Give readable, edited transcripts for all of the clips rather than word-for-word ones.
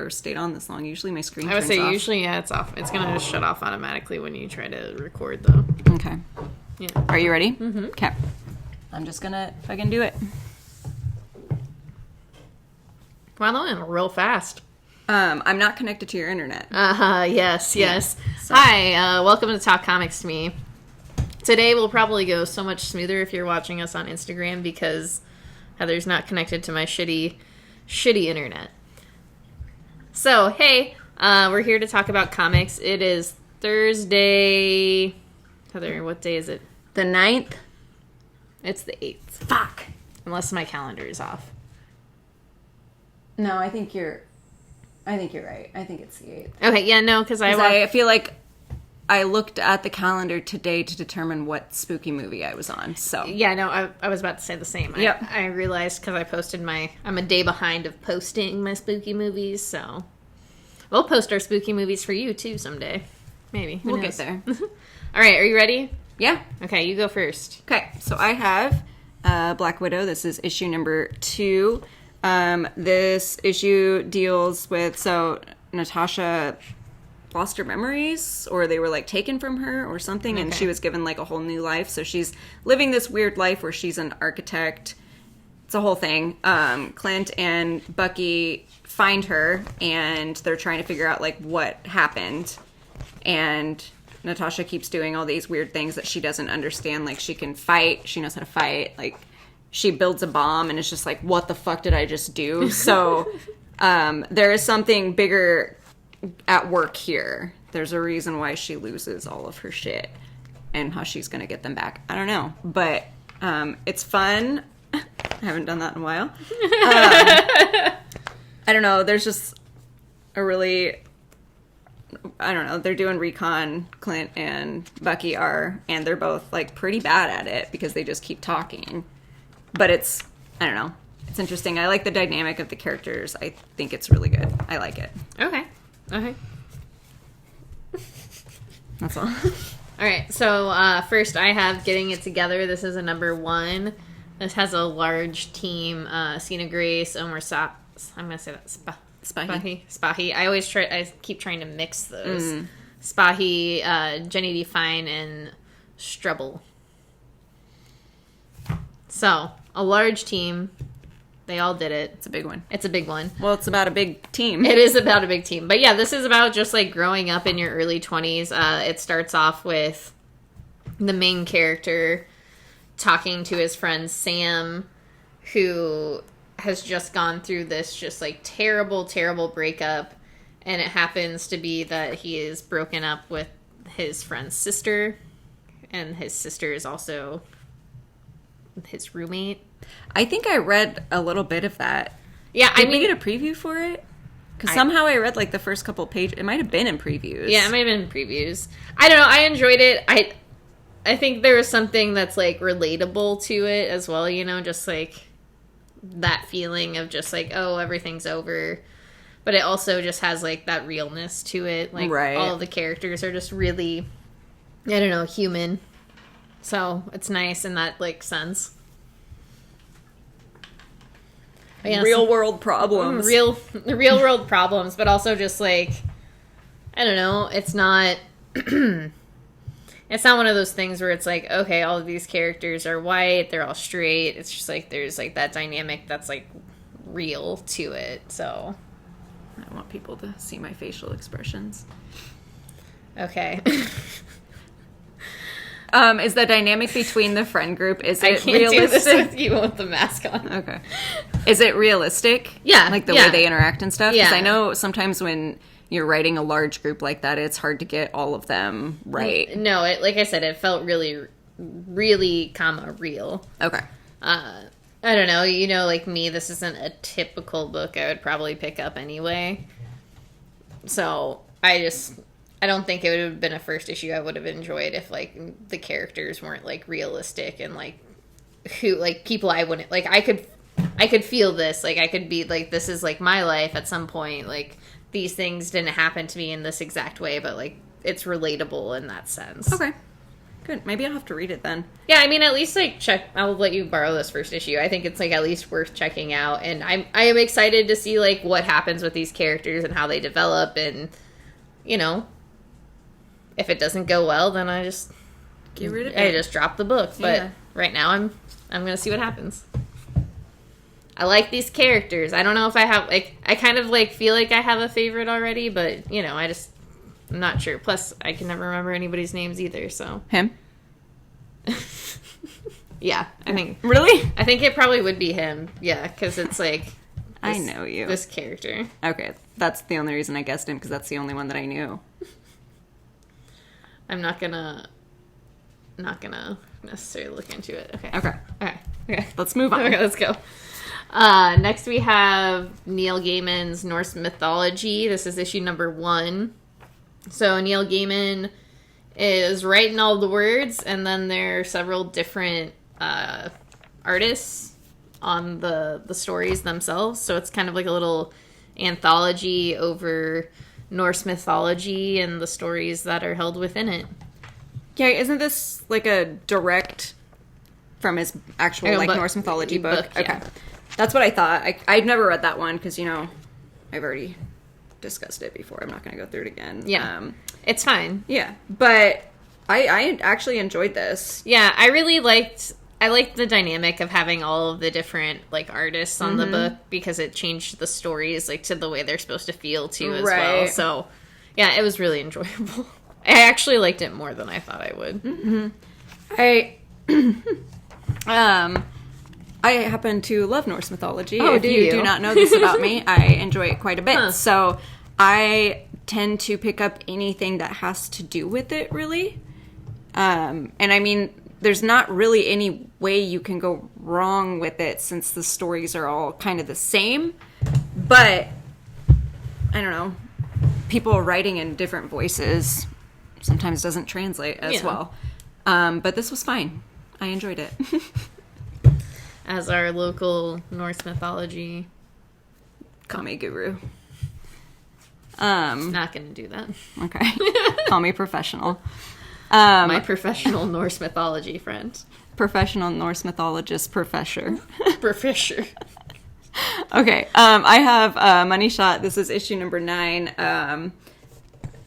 or stayed on this long. Usually my screen I would turns say off. usually, yeah, it's off. It's going to just shut off automatically when you try to record, though. Okay. Yeah. Are you ready? Mm-hmm. Okay. I'm just gonna fucking do it. Wow, that went real fast. I'm not connected to your internet. Yes. So. Hi, welcome to Talk Comics to Me. Today will probably go so much smoother if you're watching us on Instagram because Heather's not connected to my shitty internet. So, hey, we're here to talk about comics. It is Thursday. Heather, what day is it? The 9th? It's the 8th. Fuck. Unless my calendar is off. No, I think you're right. I think it's the 8th. Okay, yeah, no, because I feel like I looked at the calendar today to determine what spooky movie I was on, so. Yeah, no, I was about to say the same. Yep. I realized because I posted I'm a day behind of posting my spooky movies, so. We'll post our spooky movies for you, too, someday. Maybe. We'll get there. All right, are you ready? Yeah. Okay, you go first. Okay, so I have Black Widow. This is issue number 2. This issue deals with, so Natasha lost her memories, or they were like taken from her or something, and she was given like a whole new life. So she's living this weird life where she's an architect. It's a whole thing. Clint and Bucky find her, and they're trying to figure out like what happened. And Natasha keeps doing all these weird things that she doesn't understand. Like she can fight. She knows how to fight. Like she builds a bomb and it's just like, what the fuck did I just do? So there is something bigger at work here. There's a reason why she loses all of her shit and how she's going to get them back. I don't know. But it's fun. I haven't done that in a while. I don't know. There's just a really... I don't know, they're doing recon, Clint and Bucky are, and they're both, like, pretty bad at it because they just keep talking. But it's, I don't know, it's interesting. I like the dynamic of the characters. I think it's really good. I like it. Okay. That's all. All right, so first I have Getting It Together. This is a number 1. This has a large team, Sina Grace, Omar I'm going to say that, Spahi. I keep trying to mix those. Spahi, Jenny D. Fine, and Strebel. So, a large team. They all did it. It's a big one. It's a big one. Well, it's about a big team. It is about a big team. But yeah, this is about just like growing up in your early 20s. It starts off with the main character talking to his friend Sam, who has just gone through this just like terrible breakup, and it happens to be that he is broken up with his friend's sister, and his sister is also his roommate. I think I read a little bit of that. Yeah, Did we get a preview for it? Because somehow I read like the first couple pages. It might have been in previews. Yeah, it might have been in previews. I don't know. I enjoyed it. I think there was something that's like relatable to it as well, you know, just like that feeling of just like, oh, everything's over. But it also just has like that realness to it. Like all of the characters are just really, I don't know, human. So it's nice in that like sense. Yeah, real world problems. Real world problems, but also just like, I don't know, it's not it's not one of those things where it's like, okay, all of these characters are white, they're all straight. It's just like there's like that dynamic that's like real to it. So I want people to see my facial expressions. Okay. Is the dynamic between the friend group, is it realistic? realistic? Do this with you with the mask on. Okay. Is it realistic? Yeah. Like the way they interact and stuff? Yeah. Because I know sometimes when you're writing a large group like that, it's hard to get all of them right. No, like I said, it felt really, really, real. Okay. I don't know. You know, like me, this isn't a typical book I would probably pick up anyway. So, I don't think it would have been a first issue I would have enjoyed if, like, the characters weren't, like, realistic and, like, who, like, people I wouldn't, like, I could feel this. Like, I could be, like, this is, like, my life at some point. Like, these things didn't happen to me in this exact way, but, like, it's relatable in that sense. Okay. Good. Maybe I'll have to read it then. Yeah, I mean, at least, like, check... I'll let you borrow this first issue. I think it's, like, at least worth checking out. And I am excited to see, like, what happens with these characters and how they develop. And, you know, if it doesn't go well, then I just... Get rid of it. I just drop the book. But right now, I'm going to see what happens. I like these characters. I don't know if I have... like, I kind of, like, feel like I have a favorite already. But, you know, I'm not sure. Plus, I can never remember anybody's names either, so... Him? Yeah, I think... Really? I think it probably would be him. Yeah, because it's like... I know you. This character. Okay, that's the only reason I guessed him, because that's the only one that I knew. I'm not gonna necessarily look into it. Okay. Okay. Let's move on. Okay, let's go. Next we have Neil Gaiman's Norse Mythology. This is issue number 1. So Neil Gaiman is writing all the words, and then there are several different artists on the stories themselves. So it's kind of like a little anthology over Norse mythology and the stories that are held within it. Yeah, isn't this like a direct from his actual Norse mythology book? Yeah. Okay. That's what I thought. I've never read that one because, you know, I've already discussed it before. I'm not going to go through it again. Yeah. It's fine. Yeah. But I actually enjoyed this. Yeah, I liked the dynamic of having all of the different, like, artists on the book because it changed the stories, like, to the way they're supposed to feel, too, as well. So, yeah, it was really enjoyable. I actually liked it more than I thought I would. Mm-hmm. I happen to love Norse mythology. Oh, if you do not know this about me, I enjoy it quite a bit. Huh. So I tend to pick up anything that has to do with it, really. And I mean, there's not really any way you can go wrong with it since the stories are all kind of the same. But, I don't know, people writing in different voices sometimes doesn't translate as well. But this was fine. I enjoyed it. As our local Norse mythology Kame guru. Not gonna do that. Okay. Call me professional. My professional Norse mythology friend. Professional Norse mythologist professor. Professor. Okay. I have Money Shot. This is issue number 9.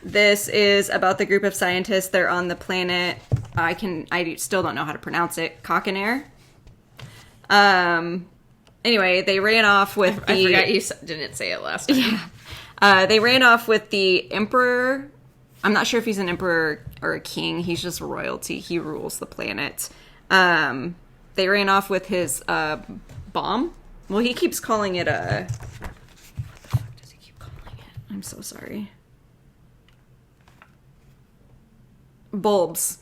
This is about the group of scientists. They're on the planet. I still don't know how to pronounce it. Cockanair. Anyway, they ran off with I forgot you didn't say it last time. Yeah. They ran off with the emperor. I'm not sure if he's an emperor or a king. He's just royalty. He rules the planet. They ran off with his bomb. Well, he keeps calling it a... What the fuck does he keep calling it? I'm so sorry. Bulbs.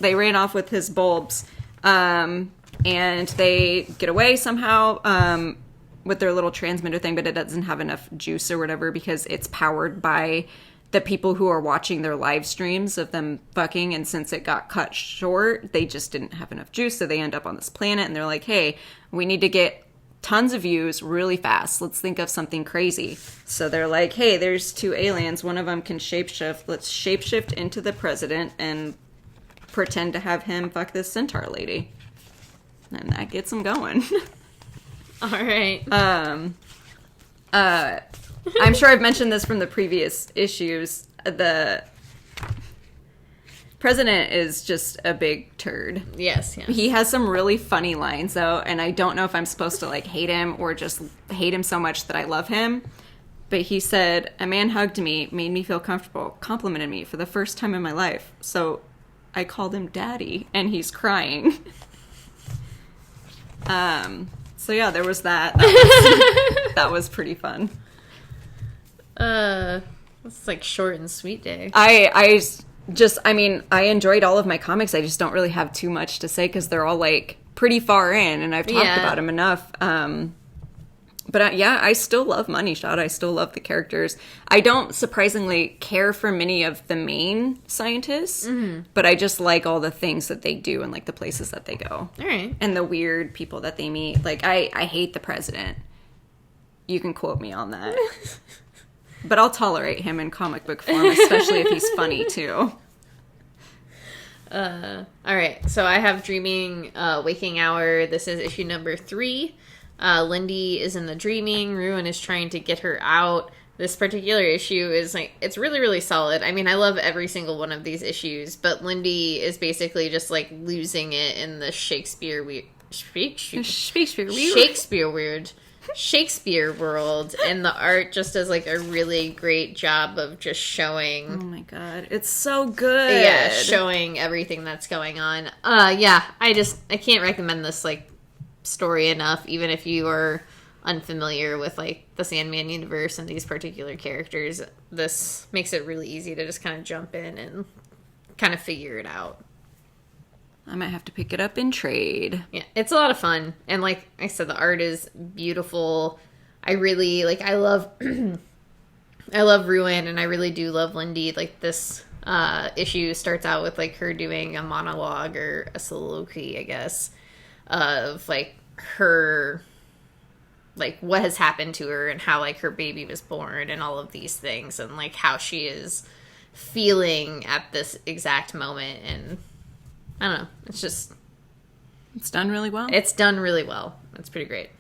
They ran off with his bulbs. And they get away somehow with their little transmitter thing, but it doesn't have enough juice or whatever because it's powered by the people who are watching their live streams of them fucking, and since it got cut short, they just didn't have enough juice, so they end up on this planet, and they're like, hey, we need to get tons of views really fast. Let's think of something crazy. So they're like, hey, there's 2 aliens. One of them can shapeshift. Let's shapeshift into the president and pretend to have him fuck this centaur lady. And that gets them going. All right. I'm sure I've mentioned this from the previous issues. The president is just a big turd. Yes. He has some really funny lines, though, and I don't know if I'm supposed to, like, hate him or just hate him so much that I love him. But he said, a man hugged me, made me feel comfortable, complimented me for the first time in my life. So I called him daddy, and he's crying. So yeah, there was that. That was pretty fun. It's like short and sweet day. I enjoyed all of my comics. I just don't really have too much to say because they're all like pretty far in, and I've talked about them enough. But I still love Money Shot. I still love the characters. I don't surprisingly care for many of the main scientists, but I just like all the things that they do and like the places that they go. All right. And the weird people that they meet. Like, I hate the president. You can quote me on that. But I'll tolerate him in comic book form, especially if he's funny, too. All right, so I have Dreaming Waking Hour. This is issue number 3. Lindy is in the dreaming. Ruin is trying to get her out. This particular issue is like, it's really, really solid. I mean, I love every single one of these issues, but Lindy is basically just like losing it in the Shakespeare world, and the art just does like a really great job of just showing. Oh my god, it's so good. Yeah, showing everything that's going on. Yeah, I can't recommend this like story enough, even if you are unfamiliar with like the Sandman universe and these particular characters. This makes it really easy to just kind of jump in and kind of figure it out. I might have to pick it up in trade. Yeah, it's a lot of fun. And like I said, the art is beautiful. I really, like, I love I love Ruin, and I really do love Lindy. Like, this issue starts out with, like, her doing a monologue or a soliloquy, I guess, of, like, her, like, what has happened to her and how, like, her baby was born and all of these things and, like, how she is feeling at this exact moment. And I don't know. It's done really well. It's done really well. It's pretty great.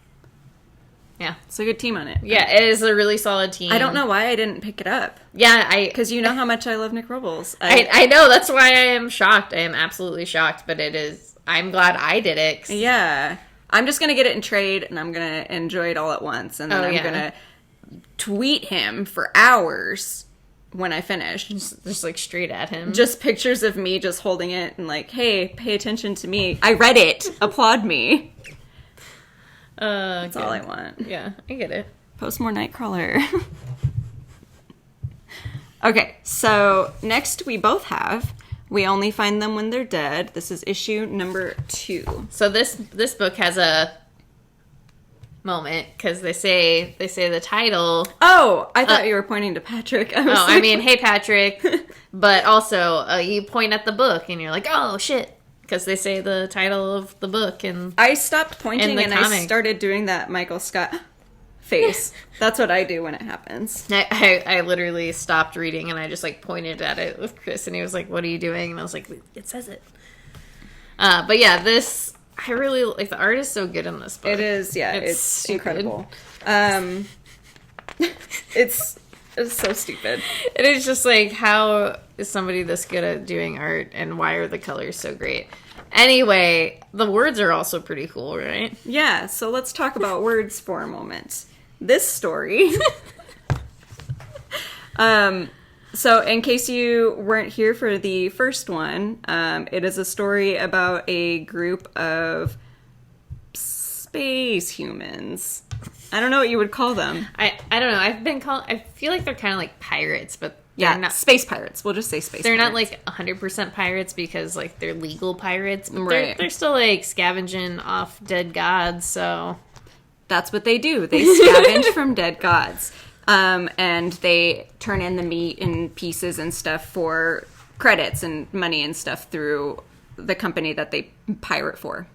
Yeah. It's a good team on it. Yeah, it is a really solid team. I don't know why I didn't pick it up. Yeah, because you know how much I love Nick Robles. I know. That's why I am shocked. I am absolutely shocked, but it is... I'm glad I did it. Yeah. I'm just going to get it in trade, and I'm going to enjoy it all at once. And then I'm going to tweet him for hours when I finish. Just like straight at him. Just pictures of me just holding it and like, hey, pay attention to me. I read it. Applaud me. That's all I want. Yeah, I get it. Post more Nightcrawler. Okay, so next we both have We Only Find Them When They're Dead. This is issue number 2. So this book has a moment because they say the title. Oh, I thought you were pointing to Patrick. I mean, hey Patrick, but also you point at the book and you're like, oh shit, because they say the title of the book. And I stopped pointing and I started doing that Michael Scott face. That's what I do when it happens. I literally stopped reading and I just like pointed at it with Chris and he was like, what are you doing? And I was like, it says it. But yeah, this, I really like, the art is so good in this book. It is, yeah, it's incredible. It's so stupid. It is just like, how is somebody this good at doing art and why are the colors so great? Anyway, the words are also pretty cool, right? Yeah, so let's talk about words for a moment. This story. So in case you weren't here for the first one, it is a story about a group of space humans. I don't know what you would call them. I don't know. I feel like they're kind of like pirates, but they're not space pirates. We'll just say space they're pirates. They're not like 100% pirates because like they're legal pirates, but right. they're still like scavenging off dead gods, so that's what they do. They scavenge from dead gods. And they turn in the meat and pieces and stuff for credits and money and stuff through the company that they pirate for.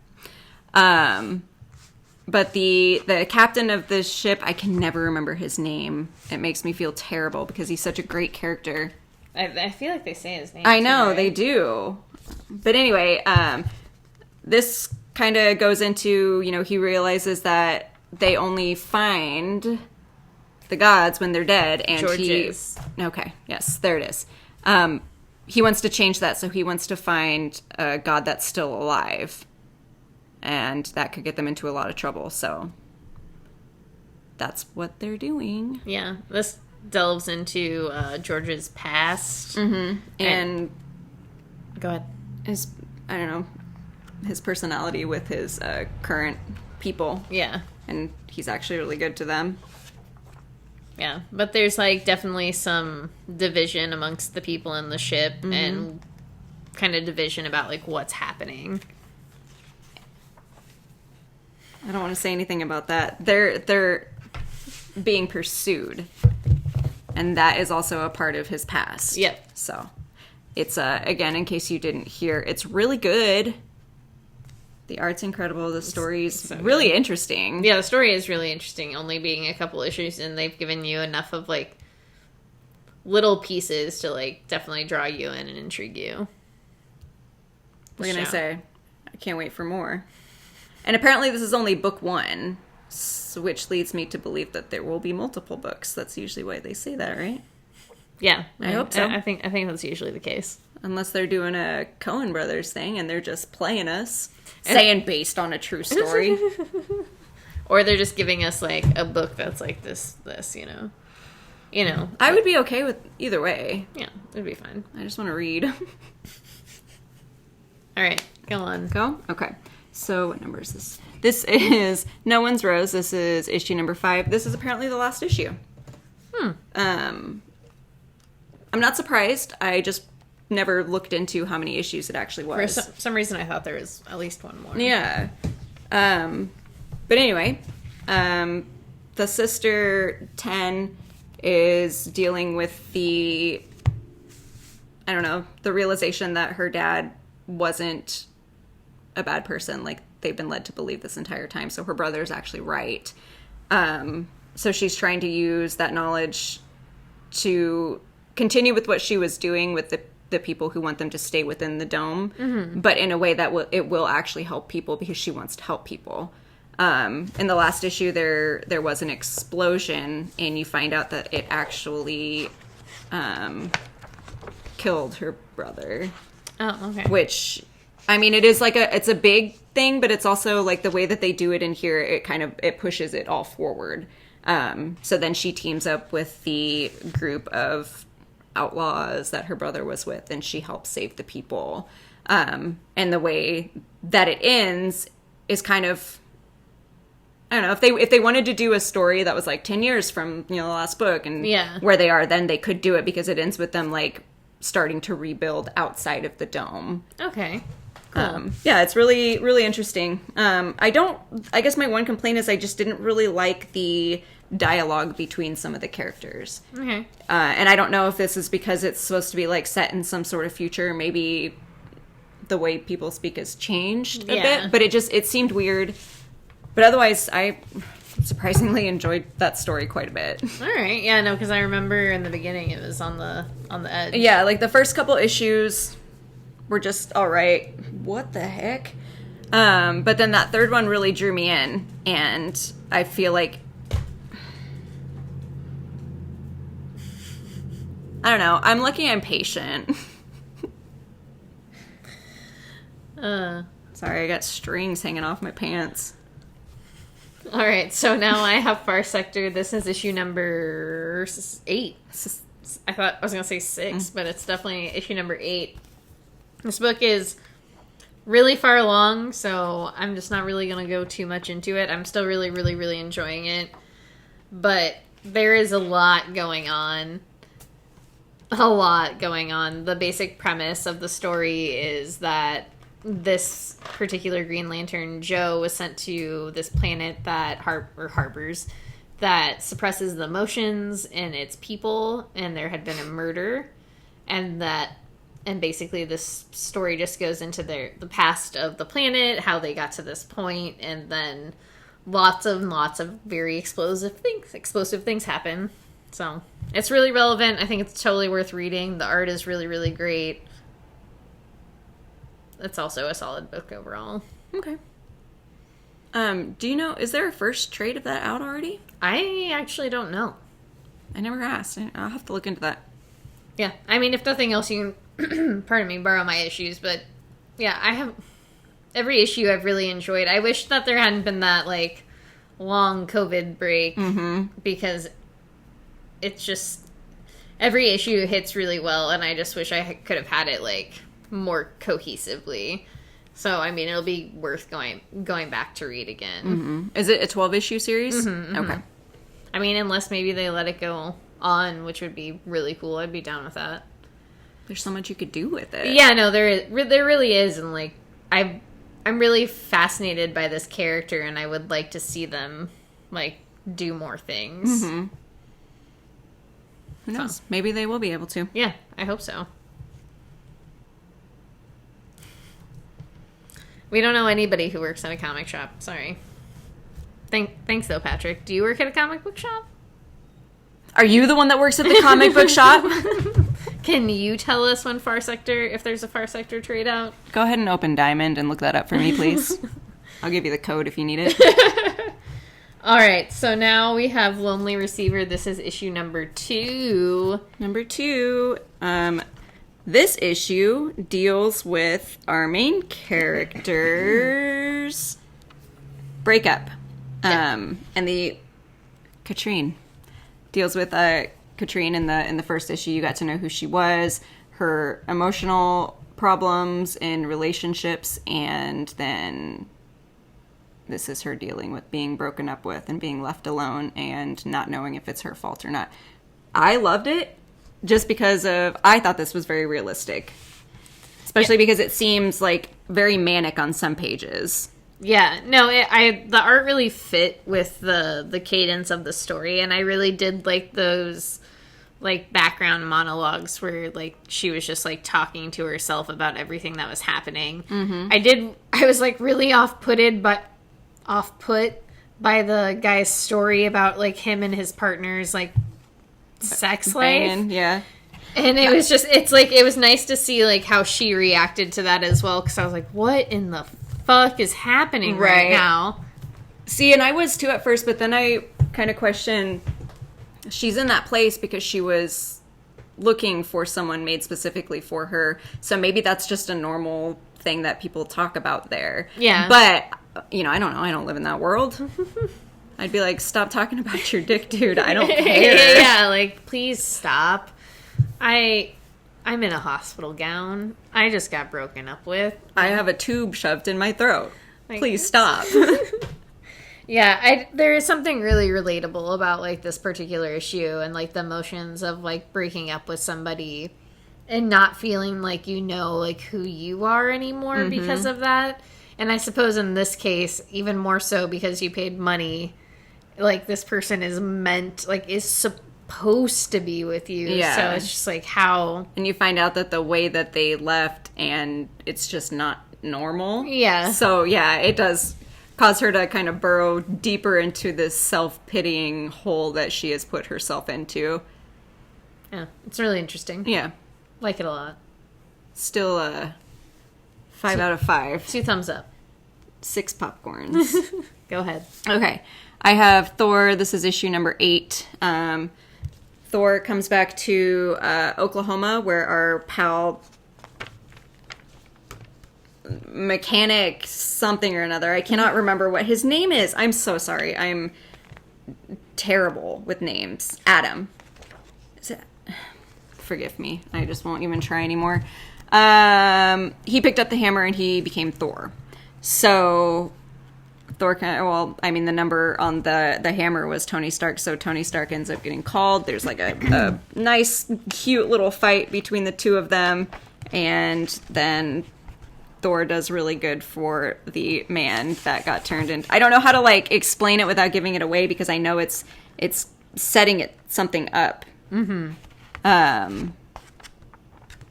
But the captain of this ship, I can never remember his name. It makes me feel terrible because he's such a great character. I feel like they say his name. I know, right? they do. But anyway, this kind of goes into, he realizes that they only find the gods when they're dead, and okay, yes, there it is. He wants to change that, so he wants to find a god that's still alive, and that could get them into a lot of trouble. So that's what they're doing. Yeah, this delves into George's past, and go ahead. His personality with his current people. Yeah, and he's actually really good to them. Yeah, but there's, like, definitely some division amongst the people in the ship and kind of division about, like, what's happening. I don't want to say anything about that. They're being pursued, and that is also a part of his past. Yep. So it's, again, in case you didn't hear, it's really good. The art's incredible. The story's really interesting. Yeah, the story is really interesting, only being a couple issues, and they've given you enough of, like, little pieces to, like, definitely draw you in and intrigue you. What can I say? I can't wait for more. And apparently this is only book 1, which leads me to believe that there will be multiple books. That's usually why they say that, right? Yeah. I hope so. I think that's usually the case. Unless they're doing a Coen Brothers thing and they're just playing us, saying based on a true story. Or they're just giving us, like, a book that's like this, you know. You know. I would be okay with either way. Yeah, it'd be fine. I just want to read. All right, go on. Go? Okay. So what number is this? This is No One's Rose. This is issue number 5. This is apparently the last issue. I'm not surprised. I just never looked into how many issues it actually was. For some reason, I thought there was at least one more. Yeah. But anyway, the sister 10 is dealing with the realization that her dad wasn't a bad person. Like, they've been led to believe this entire time. So her brother's actually right. So she's trying to use that knowledge to continue with what she was doing with the people who want them to stay within the dome, but in a way that it will actually help people because she wants to help people. In the last issue, there was an explosion, and you find out that it actually killed her brother. Oh, okay. Which, I mean, it is it's a big thing, but it's also like the way that they do it in here, it pushes it all forward. So then she teams up with the group of outlaws that her brother was with, and she helps save the people. And the way that it ends is kind of, I don't know, if they wanted to do a story that was like 10 years from, the last book and where they are, then they could do it, because it ends with them like starting to rebuild outside of the dome. Okay. Cool. Yeah, it's really, really interesting. I guess my one complaint is I just didn't really like the dialogue between some of the characters. Okay. And I don't know if this is because it's supposed to be like set in some sort of future. Maybe the way people speak has changed a bit, but it seemed weird. But otherwise, I surprisingly enjoyed that story quite a bit. All right. Yeah, no, because I remember in the beginning it was on the edge. Yeah, like the first couple issues were just all right. What the heck? But then that third one really drew me in, and I feel like, I don't know, I'm lucky I'm patient. Sorry, I got strings hanging off my pants. All right, so now I have Far Sector. This is issue number 8. I thought I was going to say 6, but it's definitely issue number 8. This book is really far along, so I'm just not really going to go too much into it. I'm still really, really, really enjoying it. But there is a lot going on. A lot going on. The basic premise of the story is that this particular Green Lantern, Joe, was sent to this planet that harbors, that suppresses the emotions in its people, and there had been a murder, and basically this story just goes into the past of the planet, how they got to this point, and then lots of very explosive things happen. So it's really relevant. I think it's totally worth reading. The art is really, really great. It's also a solid book overall. Okay. Do you know, is there a first trade of that out already? I actually don't know. I never asked. I'll have to look into that. Yeah. I mean, if nothing else, you can, pardon me, borrow my issues. But yeah, I have every issue I've really enjoyed. I wish that there hadn't been that, like, long COVID break, because it's just, every issue hits really well, and I just wish I could have had it, like, more cohesively. So, I mean, it'll be worth going back to read again. Is it a 12-issue series? Okay. I mean, unless maybe they let it go on, which would be really cool. I'd be down with that. There's so much you could do with it. Yeah, no, there really is, and, like, I'm really fascinated by this character, and I would like to see them, like, do more things. Who knows? So, maybe they will be able to. Yeah, I hope so. We don't know anybody who works at a comic shop. Sorry. Thanks, though, Patrick. Do you work at a comic book shop? Are you the one that works at the comic book shop? Can you tell us when Far Sector, if there's a Far Sector trade out? Go ahead and open Diamond and look that up for me, please. I'll give you the code if you need it. All right, so now we have Lonely Receiver. This is issue number 2. Number 2. This issue deals with our main character's breakup. And the Katrine deals with Katrine in the first issue. You got to know who she was, her emotional problems in relationships, and then this is her dealing with being broken up with and being left alone and not knowing if it's her fault or not. I loved it just because I thought this was very realistic, especially because it seems like very manic on some pages. Yeah, no, the art really fit with the cadence of the story, and I really did like those like background monologues where like she was just like talking to herself about everything that was happening. Mm-hmm. I was like really off-put by the guy's story about like him and his partner's like sex life. Yeah. And it was just, it was nice to see like how she reacted to that as well, because I was like, what in the fuck is happening right now? See, and I was too at first, but then I kind of questioned, she's in that place because she was looking for someone made specifically for her, so maybe that's just a normal thing that people talk about there. Yeah. But, you know, I don't know, I don't live in that world. I'd be like, stop talking about your dick, dude, I don't care. Yeah, like, please stop. I'm in a hospital gown. I just got broken up with. I have a tube shoved in my throat. Like, please stop. Yeah, there is something really relatable about, like, this particular issue and, like, the emotions of, like, breaking up with somebody and not feeling like you know, like, who you are anymore because of that. And I suppose in this case, even more so because you paid money, like, this person is supposed to be with you. Yeah. So it's just, like, how... And you find out that the way that they left, and it's just not normal. Yeah. So, yeah, it does cause her to kind of burrow deeper into this self-pitying hole that she has put herself into. Yeah, it's really interesting. Yeah. Like it a lot. Still 5 out of 5. 2 thumbs up. 6 popcorns. Go ahead. Okay. I have Thor. This is issue number 8. Thor comes back to Oklahoma, where our pal mechanic something or another, I cannot remember what his name is. I'm so sorry. I'm terrible with names. Adam. Is it? Forgive me. I just won't even try anymore. He picked up the hammer and he became Thor. So Thor, the number on the hammer was Tony Stark, so Tony Stark ends up getting called. There's like a nice, cute little fight between the two of them, and then Thor does really good for the man that got turned in. I don't know how to like explain it without giving it away, because I know it's setting something up. Mm-hmm.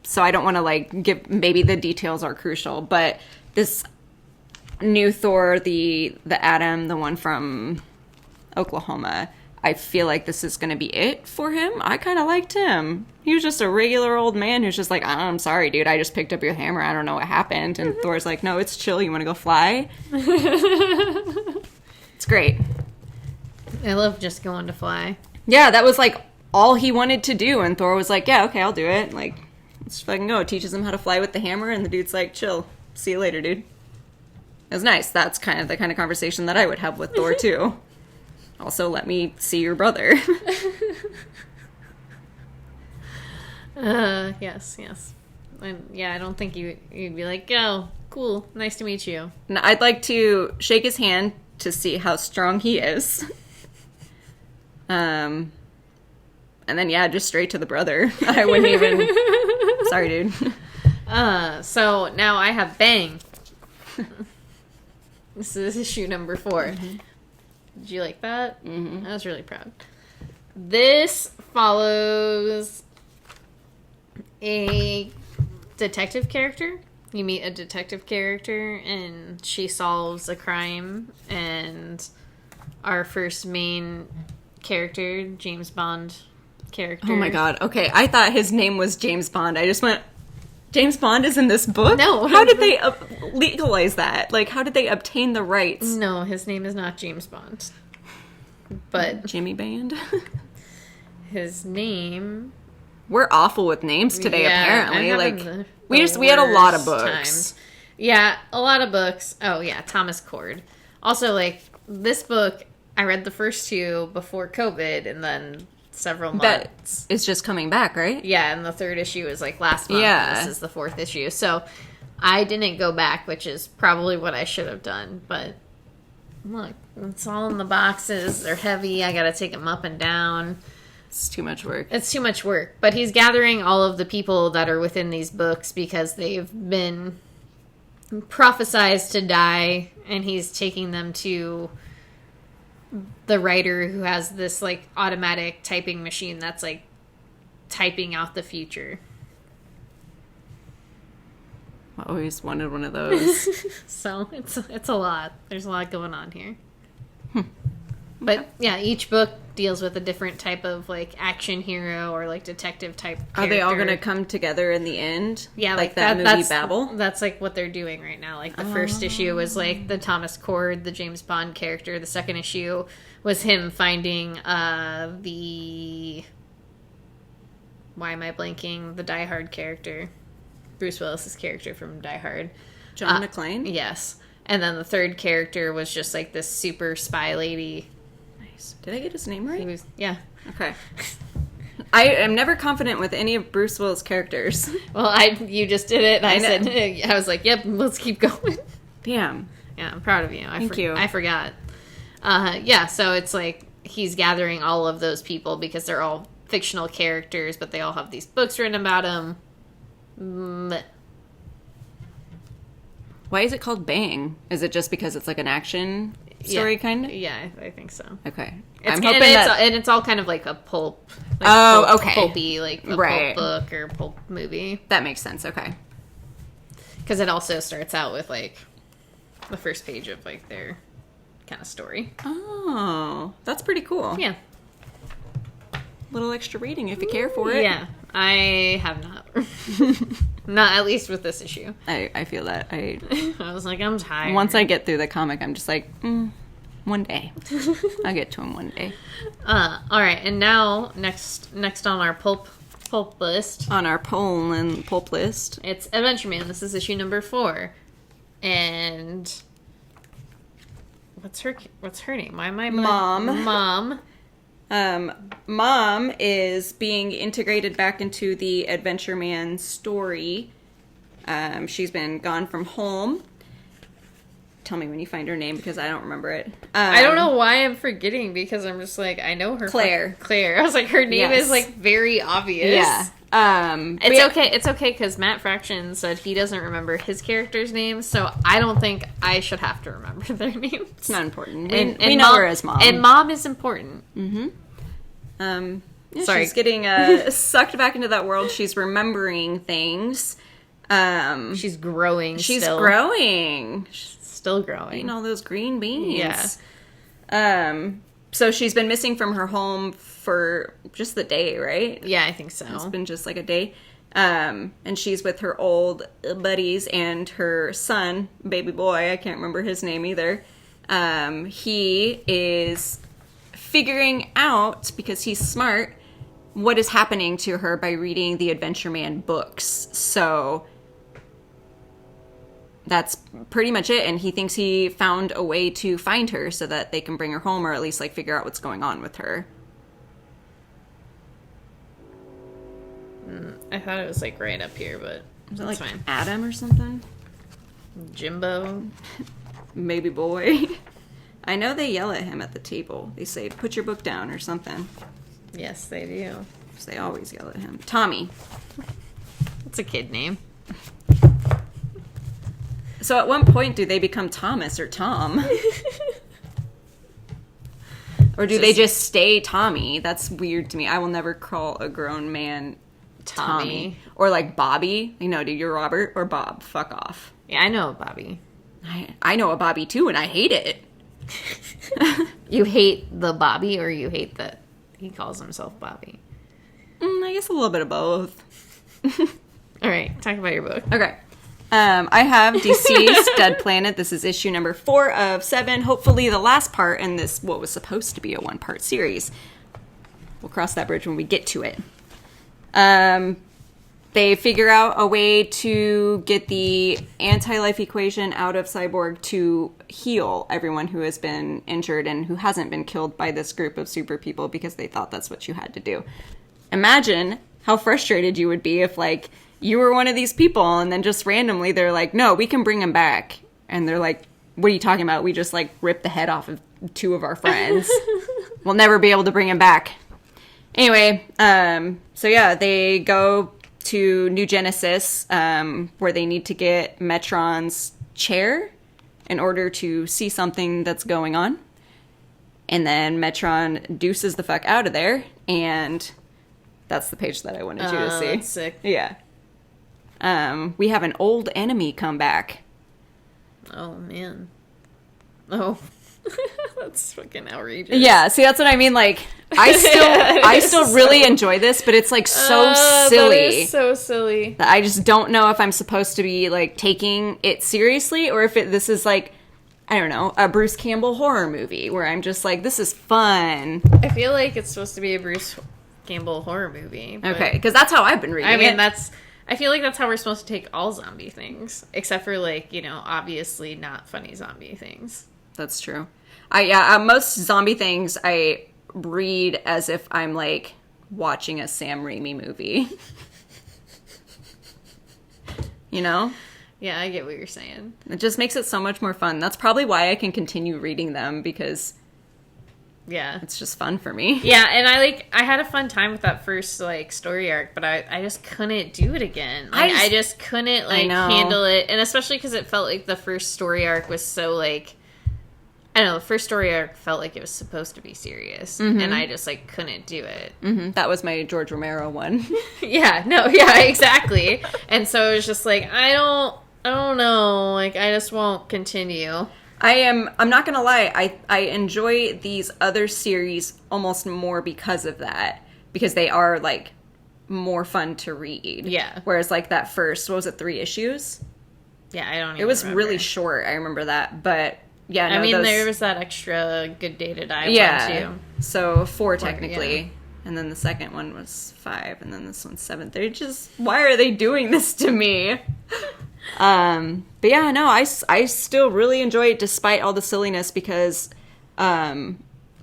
So I don't want to like give, maybe the details are crucial, but this new Thor, the Adam, the one from Oklahoma, I feel like this is going to be it for him. I kind of liked him. He was just a regular old man who's just like, I'm sorry, dude, I just picked up your hammer. I don't know what happened. And Thor's like, no, it's chill. You want to go fly? It's great. I love just going to fly. Yeah, that was like all he wanted to do. And Thor was like, yeah, okay, I'll do it. Like, let's fucking go. Teaches him how to fly with the hammer. And the dude's like, chill. See you later, dude. It was nice. That's kind of the kind of conversation that I would have with Thor, too. Also, let me see your brother. Yes. And yeah, I don't think you'd be like, oh, cool, nice to meet you. No, I'd like to shake his hand to see how strong he is. And then, yeah, just straight to the brother. I wouldn't even... Sorry, dude. So now I have Bang. This is issue number 4. Mm-hmm. Did you like that? Mm-hmm. I was really proud. This follows a detective character. You meet a detective character, and she solves a crime, and our first main character, James Bond character. Oh my god. Okay, I thought his name was James Bond. I just went, James Bond is in this book? No. How did they legalize that? Like, how did they obtain the rights? No, his name is not James Bond. But Jimmy Band? his name... We're awful with names today, apparently. I'm Like, having we had a lot of worst books. times. Yeah, a lot of books. Oh, yeah, Thomas Cord. Also, like, this book, I read the first two before COVID, and then several months. That is just coming back, right? Yeah, and the third issue was, like, last month. Yeah. And this is the fourth issue. So, I didn't go back, which is probably what I should have done. But, look, it's all in the boxes. They're heavy. I gotta take them up and down. It's too much work. It's too much work. But he's gathering all of the people that are within these books because they've been prophesized to die, and he's taking them to the writer who has this, like, automatic typing machine that's, like, typing out the future. I always wanted one of those. So it's a lot. There's a lot going on here. But yeah, each book deals with a different type of, like, action hero or, like, detective type character. Are they all going to come together in the end? Yeah, like that movie Babel? That's, like, what they're doing right now. Like, the first issue was, like, the Thomas Cord, the James Bond character. The second issue was him finding the... Why am I blanking? The Die Hard character. Bruce Willis's character from Die Hard. John McClane? Yes. And then the third character was just, like, this super spy lady. Nice. Did I get his name right? Yeah. Okay. I am never confident with any of Bruce Willis' characters. Well, you just did it, and I was like, yep, let's keep going. Damn. Yeah, I'm proud of you. Thank you. I forgot. Yeah, so it's like he's gathering all of those people because they're all fictional characters, but they all have these books written about them. Why is it called Bang? Is it just because it's like an action story, kind of? Yeah, I think so. Okay. I'm hoping and it's all kind of like a pulp. Like okay. Pulpy, like a right. pulp book or pulp movie. That makes sense. Okay. Because it also starts out with, like, the first page of, like, their kind of story. Oh, that's pretty cool. Yeah. Little extra reading if you care for it. Yeah, I have not. Not at least with this issue. I feel that. I was like, I'm tired. Once I get through the comic, I'm just like, one day. I'll get to him one day. All right, and now next on our pulp list. On our pulp list. It's Adventure Man. This is issue number 4. And what's her name? Why am I Mom. Mom is being integrated back into the Adventure Man story. She's been gone from home. Tell me when you find her name because I don't remember it. I don't know why I'm forgetting because I'm just like, I know her. Claire. I was like, her name is like very obvious. Yeah. It's okay because Matt Fraction said he doesn't remember his character's name, so I don't think I should have to remember their names. It's not important. We know her as Mom. And Mom is important. Mm-hmm. Yeah, Sorry. She's getting sucked back into that world. She's remembering things. She's growing. Growing. Still growing. Eating all those green beans. Yeah. So she's been missing from her home for just the day, right? Yeah, I think so. It's been just like a day. And she's with her old buddies and her son, baby boy. I can't remember his name either. He is figuring out, because he's smart, what is happening to her by reading the Adventure Man books. So that's pretty much it, and he thinks he found a way to find her so that they can bring her home, or at least like figure out what's going on with her. I thought it was like right up here, but Is it that's like fine. Adam or something? Jimbo. Baby boy. I know they yell at him at the table. They say, "Put your book down," or something. Yes, they do. They always yell at him. Tommy. It's a kid name. So at one point, do they become Thomas or Tom? Or do they just stay Tommy? That's weird to me. I will never call a grown man Tommy. Or like Bobby. You know, do you Robert or Bob? Fuck off. Yeah, I know Bobby. I know a Bobby too, and I hate it. You hate the Bobby, or you hate that he calls himself Bobby? I guess a little bit of both. All right, talk about your book. Okay. I have Deceased, Dead Planet. This is issue number 4 of 7. Hopefully the last part in this, what was supposed to be a 1-part series. We'll cross that bridge when we get to it. They figure out a way to get the anti-life equation out of Cyborg to heal everyone who has been injured and who hasn't been killed by this group of super people because they thought that's what you had to do. Imagine how frustrated you would be if, like, you were one of these people and then just randomly they're like, no, we can bring him back. And they're like, what are you talking about? We just, like, ripped the head off of 2 of our friends. We'll never be able to bring him back. Anyway, so yeah, they go to New Genesis, where they need to get Metron's chair in order to see something that's going on. And then Metron deuces the fuck out of there, and that's the page that I wanted you to see. That's sick. Yeah. We have an old enemy come back. Oh, man. Oh. That's fucking outrageous. Yeah, see, that's what I mean, like, I still really enjoy this, but it's, like, so silly. That is so silly. That I just don't know if I'm supposed to be, like, taking it seriously, or if this is, like, I don't know, a Bruce Campbell horror movie, where I'm just like, this is fun. I feel like it's supposed to be a Bruce Campbell horror movie. Okay, because that's how I've been reading it. I mean, I feel like that's how we're supposed to take all zombie things, except for, like, you know, obviously not funny zombie things. That's true. Most zombie things I read as if I'm, like, watching a Sam Raimi movie. You know? Yeah, I get what you're saying. It just makes it so much more fun. That's probably why I can continue reading them, because yeah, it's just fun for me. Yeah, and I had a fun time with that first, like, story arc, but I just couldn't do it again. Like, I just couldn't, like, handle it. And especially because it felt like the first story arc was so, like, I don't know, the first story arc felt like it was supposed to be serious, and I just, like, couldn't do it. Mm-hmm. That was my George Romero one. Yeah, exactly. And so it was just like, I don't know, like, I just won't continue. I'm not gonna lie, I enjoy these other series almost more because of that, because they are, like, more fun to read. Yeah. Whereas, like, that first, what was it, 3 issues? Yeah, I don't even It was remember. really short, I remember that, but yeah, no, I mean, there was that extra Good Day to Die one, too. So 4 technically. Yeah. And then the second one was 5, and then this one's 7. They're just, why are they doing this to me? But yeah, no, I still really enjoy it despite all the silliness, because some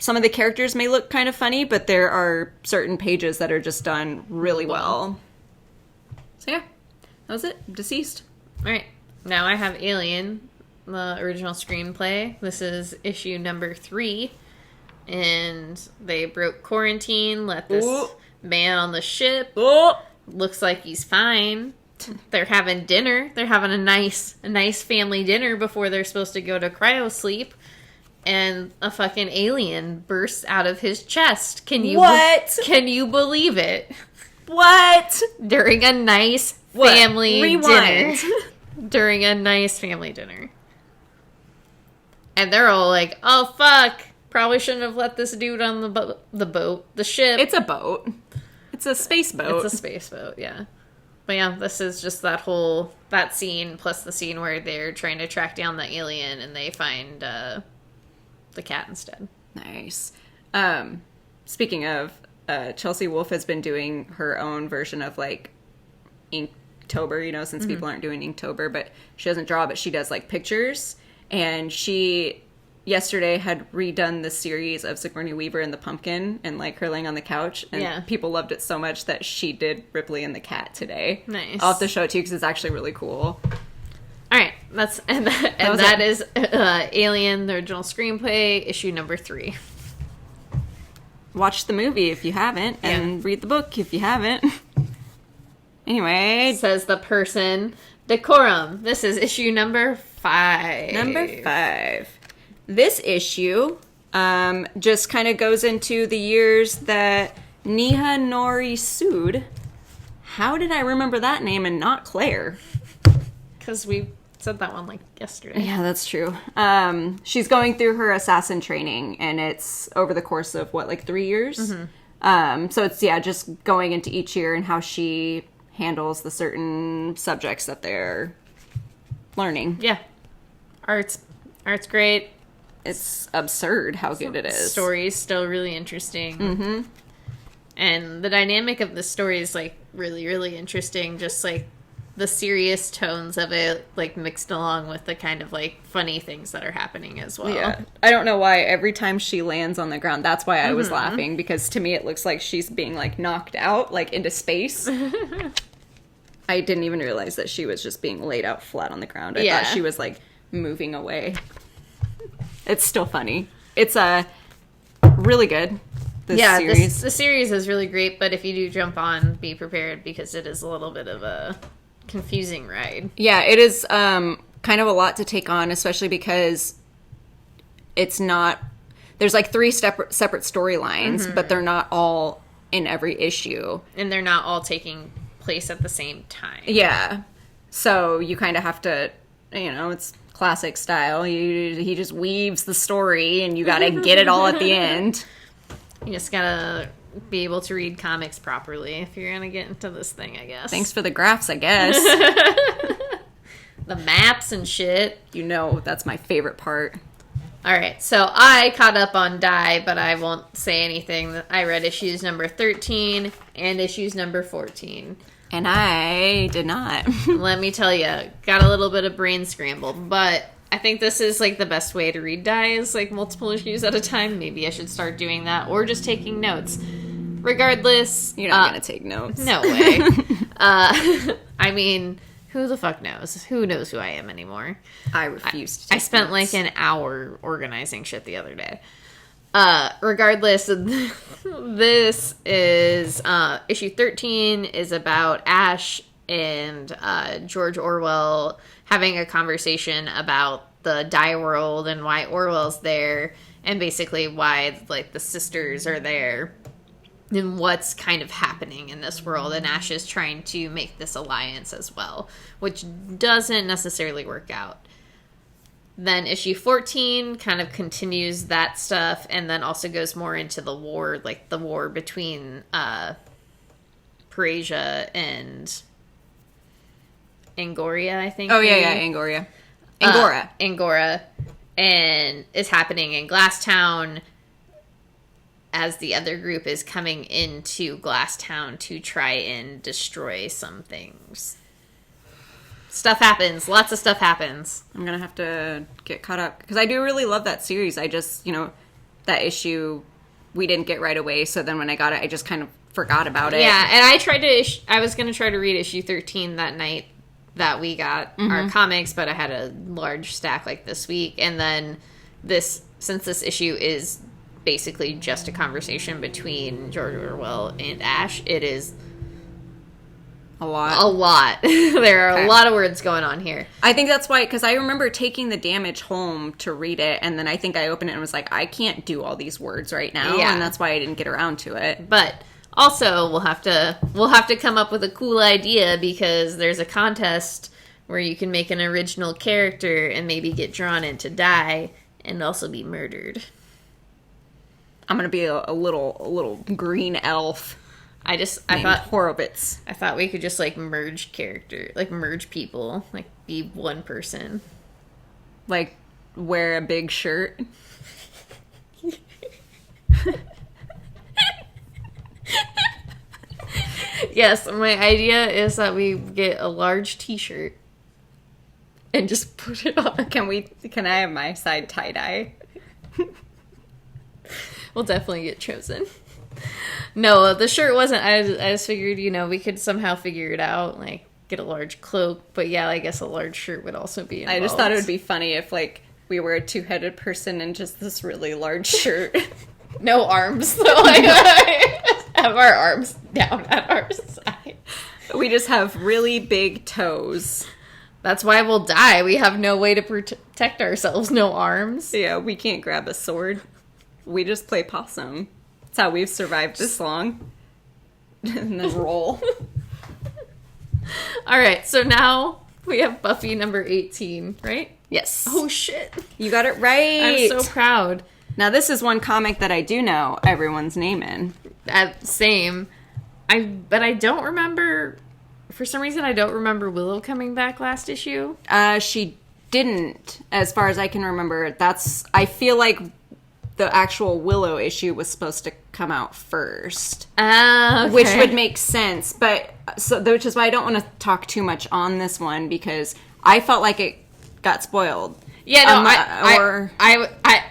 of the characters may look kind of funny, but there are certain pages that are just done really well. So yeah, that was it. Deceased. All right. Now I have Alien, the original screenplay. This is issue number 3. And they broke quarantine, let this man on the ship. Looks like he's fine. They're having dinner. They're having a nice family dinner before they're supposed to go to cryo sleep. And a fucking alien bursts out of his chest. Can you believe it? What? During a nice family dinner. During a nice family dinner. And they're all like, oh, fuck. Probably shouldn't have let this dude on the ship. It's a boat. It's a space boat. It's a space boat, yeah. But yeah, this is just that scene, plus the scene where they're trying to track down the alien and they find the cat instead. Nice. Speaking of, Chelsea Wolfe has been doing her own version of, like, Inktober, you know, since people aren't doing Inktober, but she doesn't draw, but she does, like, pictures. And she yesterday had redone the series of Sigourney Weaver and the pumpkin, and, like, her laying on the couch, and people loved it so much that she did Ripley and the cat today. Nice. I'll have to show it to you because it's actually really cool. All right, that is Alien, the original screenplay, issue number 3. Watch the movie if you haven't, and read the book if you haven't. Anyway, says the person. Decorum. This is issue number 5. Number 5. This issue just kind of goes into the years that Neha Nori sued. How did I remember that name and not Claire? Because we said that one, like, yesterday. Yeah, that's true. She's going through her assassin training, and it's over the course of, 3 years? So it's, just going into each year and how she handles the certain subjects that they're learning. Yeah. Art's great. It's absurd how good it is. Story's still really interesting. Mm-hmm. And the dynamic of the story is, like, really, really interesting. Just, like, the serious tones of it, like, mixed along with the kind of, like, funny things that are happening as well. Yeah. I don't know why every time she lands on the ground, that's why I was laughing, because to me it looks like she's being, like, knocked out, like, into space. I didn't even realize that she was just being laid out flat on the ground. I thought she was, like, moving away. It's still funny. It's really good. Series. The series is really great, but if you do jump on, be prepared, because it is a little bit of a confusing ride. Yeah, it is kind of a lot to take on, especially because it's not... There's like 3 separate storylines, but they're not all in every issue. And they're not all taking place at the same time. Yeah. So you kind of have to, it's classic style. He just weaves the story, and you got to get it all at the end. You just gotta be able to read comics properly if you're gonna get into this thing, I guess. Thanks for the graphs, I guess. The maps and shit. That's my favorite part. Alright, so I caught up on Die, but I won't say anything. I read issues number 13 and issues number 14. And I did not. Let me tell you, got a little bit of brain scrambled, but I think this is, like, the best way to read Die is, like, multiple issues at a time. Maybe I should start doing that, or just taking notes. Regardless... You're not gonna take notes. No way. I mean, who the fuck knows? Who knows who I am anymore? I refuse to take I spent, notes. like, an hour organizing shit the other day. Regardless, this is... issue 13 is about Ash and George Orwell having a conversation about the Die world and why Orwell's there, and basically why, like, the sisters are there and what's kind of happening in this world. And Ash is trying to make this alliance as well, which doesn't necessarily work out. Then issue 14 kind of continues that stuff, and then also goes more into the war, like the war between Parasia and Angoria, I think. Oh, yeah, Angoria. Angora. And it's happening in Glasstown as the other group is coming into Glasstown to try and destroy some things. Stuff happens. Lots of stuff happens. I'm going to have to get caught up, because I do really love that series. I just, that issue we didn't get right away, so then when I got it, I just kind of forgot about it. Yeah, and I was going to try to read issue 13 that night that we got our comics, but I had a large stack like this week, and then since this issue is basically just a conversation between George Orwell and Ash, it is a lot. There are a lot of words going on here. I think that's why, because I remember taking the Damage home to read it, and then I think I opened it and was like, I can't do all these words right now, and that's why I didn't get around to it. But also, we'll have to come up with a cool idea, because there's a contest where you can make an original character and maybe get drawn into Die and also be murdered. I'm gonna be a little green elf. I thought Horowitz. I thought we could just, like, merge people, like, be one person, like, wear a big shirt. Yes, my idea is that we get a large t-shirt and just put it on. Can I have my side tie-dye? We'll definitely get chosen. No, the shirt wasn't. I just figured, we could somehow figure it out, like, get a large cloak. But yeah, I guess a large shirt would also be involved. I just thought it would be funny if, like, we were a 2-headed person in just this really large shirt. No arms, though. Like, have our arms down at our side. We just have really big toes. That's why we'll die. We have no way to protect ourselves. No arms. Yeah, we can't grab a sword. We just play possum. That's how we've survived this long. And then roll. All right, so now we have Buffy number 18, right? Yes. Oh, shit. You got it right. I'm so proud. Now, this is one comic that I do know everyone's name in. Same. But I don't remember. For some reason, I don't remember Willow coming back last issue. She didn't, as far as I can remember. I feel like the actual Willow issue was supposed to come out first. Okay. Which would make sense. Which is why I don't want to talk too much on this one, because I felt like it got spoiled. Yeah, no,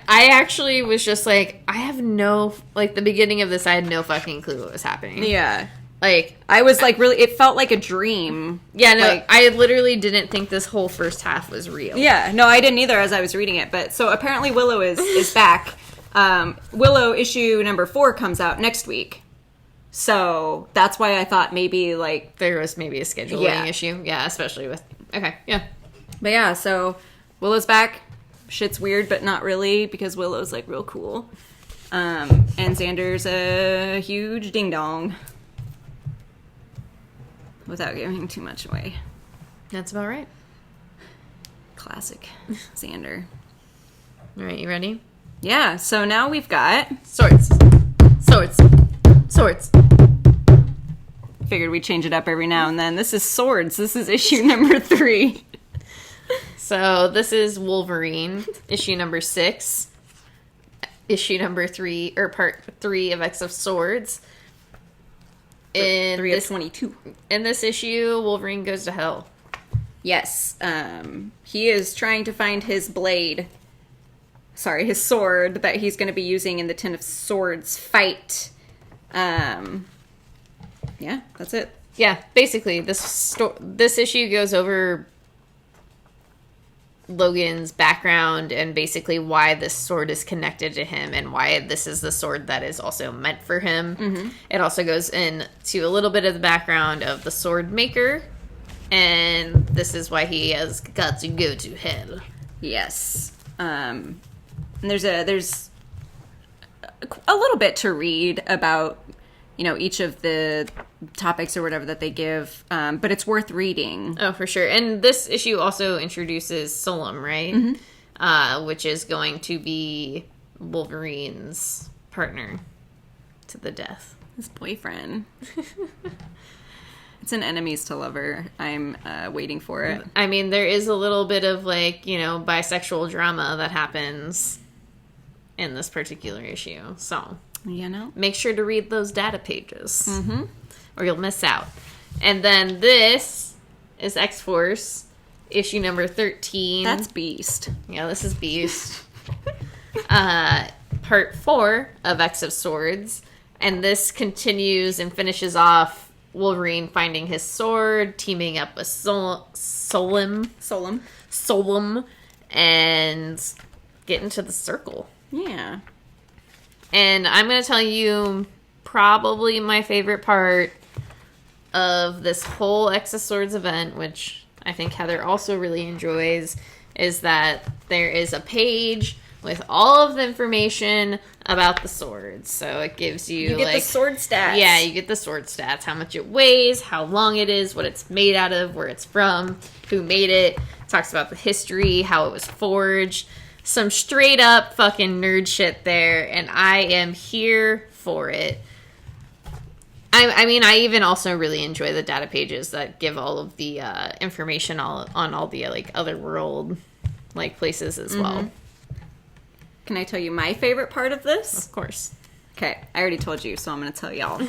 I actually was just like, I have no, like, the beginning of this, I had no fucking clue what was happening. Yeah. Like, I was like, really, it felt like a dream. Yeah, no, like, I literally didn't think this whole first half was real. Yeah, no, I didn't either as I was reading it. But so apparently Willow is back. Willow issue number 4 comes out next week. So that's why I thought maybe, like, there was maybe a scheduling issue. Yeah, especially with, okay, yeah. But yeah, so Willow's back. Shit's weird, but not really, because Willow's, like, real cool. And Xander's a huge ding-dong. Without giving too much away. That's about right. Classic Xander. All right, you ready? Yeah, so now we've got... Swords. Figured we'd change it up every now and then. This is Swords. This is issue number 3. So this is Wolverine, issue number 6. Issue number 3, or part 3 of X of Swords. In 3 of 22. In this issue, Wolverine goes to hell. Yes. He is trying to find his blade. Sorry, his sword that he's going to be using in the Ten of Swords fight. Yeah, that's it. Yeah, basically, this issue goes over Logan's background and basically why this sword is connected to him and why this is the sword that is also meant for him. Mm-hmm. It also goes into a little bit of the background of the sword maker, and this is why he has got to go to hell. Yes. And there's a little bit to read about, each of the topics or whatever that they give, but it's worth reading. Oh, for sure. And this issue also introduces Solem, right? Mm-hmm. Which is going to be Wolverine's partner to the death. His boyfriend. It's an enemies to lover. I'm waiting for it. I mean, there is a little bit of, bisexual drama that happens in this particular issue. So, make sure to read those data pages. Mm-hmm. Or you'll miss out. And then this is X-Force, issue number 13. That's Beast. Yeah, this is Beast. Part 4 of X of Swords. And this continues and finishes off Wolverine finding his sword, teaming up with Solem, and getting to the circle. Yeah. And I'm going to tell you probably my favorite part of this whole X of Swords event, which I think Heather also really enjoys, is that there is a page with all of the information about the swords. So it gives you get the sword stats. Yeah, you get the sword stats. How much it weighs, how long it is, what it's made out of, where it's from, who made it. Talks about the history, how it was forged. Some straight up fucking nerd shit there, and I am here for it. I mean, I even also really enjoy the data pages that give all of the information on all the other world places as well. Can I tell you my favorite part of this? Of course. Okay, I already told you, so I'm going to tell y'all.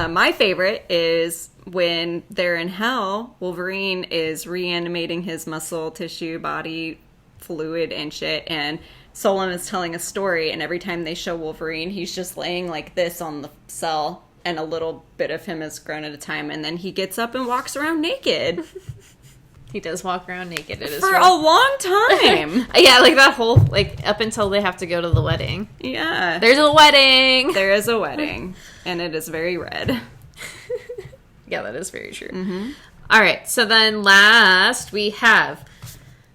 My favorite is when they're in hell, Wolverine is reanimating his muscle, tissue, body, fluid, and shit, and Solem is telling a story, and every time they show Wolverine, he's just laying like this on the cell, and a little bit of him is grown at a time, and then he gets up and walks around naked. He does walk around naked. It is for a long time. Yeah, that whole, up until they have to go to the wedding. Yeah. There's a wedding! There is a wedding, and it is very red. Yeah, that is very true. Mm-hmm. Alright, so then last we have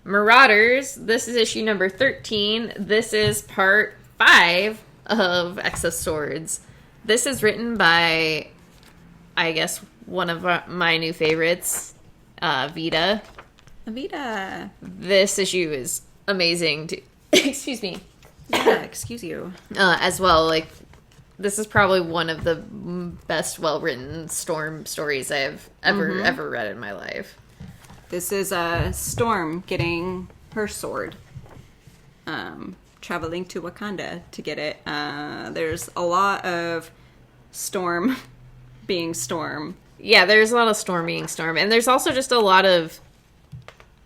Marauders. This is issue number 13. This is part 5 of X of Swords. This is written by, I guess, one of my new favorites, Vita. Vita. This issue is amazing. Excuse me. Yeah, excuse you. As well, this is probably one of the best well-written Storm stories I've ever read in my life. This is Storm getting her sword. Traveling to Wakanda to get it. There's a lot of Storm being Storm. Yeah, there's a lot of Storm being Storm. And there's also just a lot of,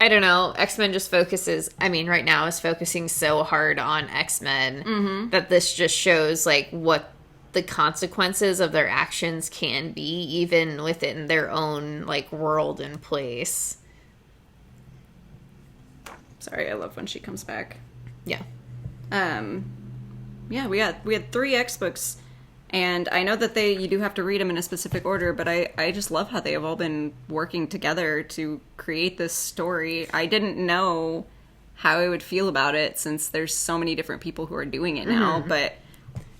I don't know, X-Men just focuses, I mean, right now is focusing so hard on X-Men that this just shows, like, what the consequences of their actions can be, even within their own, like, world and place. Sorry, I love when she comes back. Yeah. Yeah, we had 3 X books, and I know that you do have to read them in a specific order, but I just love how they have all been working together to create this story. I didn't know how I would feel about it since there's so many different people who are doing it now, but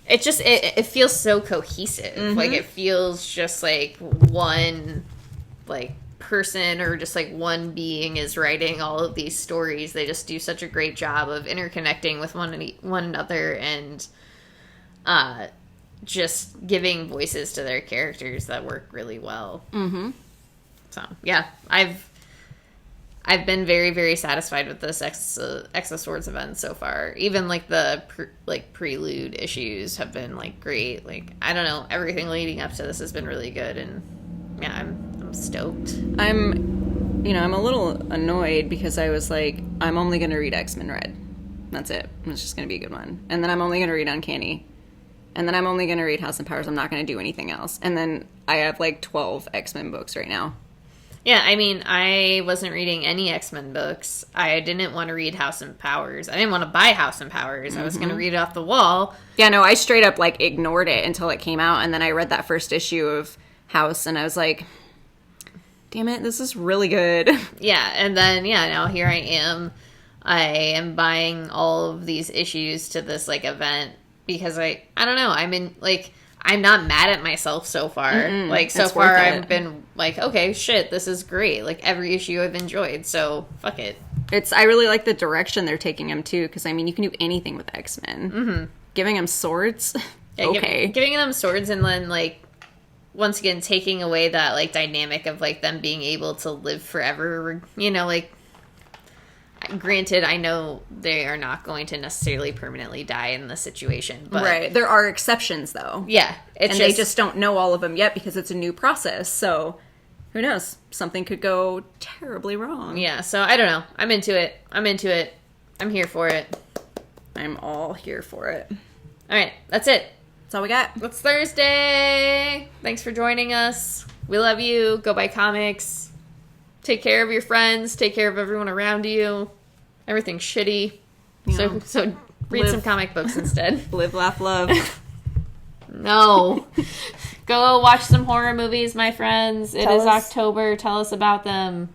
it just it feels so cohesive. Like, it feels just like one, like, person or just like one being is writing all of these stories. They just do such a great job of interconnecting with one another and just giving voices to their characters that work really well. So yeah, I've been very, very satisfied with this X of Swords event so far. Even like the prelude issues have been like great. Like, I don't know, everything leading up to this has been really good, and yeah, I'm stoked. I'm a little annoyed because I was like, I'm only going to read X-Men Red. That's it. It's just going to be a good one. And then I'm only going to read Uncanny. And then I'm only going to read House and Powers. I'm not going to do anything else. And then I have like 12 X-Men books right now. Yeah, I mean, I wasn't reading any X-Men books. I didn't want to read House and Powers. I didn't want to buy House and Powers. I was going to read it off the wall. Yeah, no, I straight up like ignored it until it came out. And then I read that first issue of House and I was like, damn it, this is really good. Yeah, and then, now here I am. I am buying all of these issues to this, like, event because I don't know, I'm not mad at myself so far. Like, so far I've been like, okay, shit, this is great. Like, every issue I've enjoyed, so fuck it. I really like the direction they're taking them, too, because, I mean, you can do anything with X-Men. Giving them swords? Yeah, okay. Giving them swords and then, like, once again, taking away that, like, dynamic of, like, them being able to live forever, like, granted, I know they are not going to necessarily permanently die in this situation, but... Right. There are exceptions, though. Yeah. They just don't know all of them yet because it's a new process, so who knows? Something could go terribly wrong. Yeah, so I don't know. I'm into it. I'm here for it. I'm all here for it. All right, that's it. That's all we got. It's Thursday. Thanks for joining us. We love you. Go buy comics. Take care of your friends. Take care of everyone around you. Everything's shitty. Yeah. So read some comic books instead. Live, laugh, love. No. Go watch some horror movies, my friends. It is October. Tell us about them.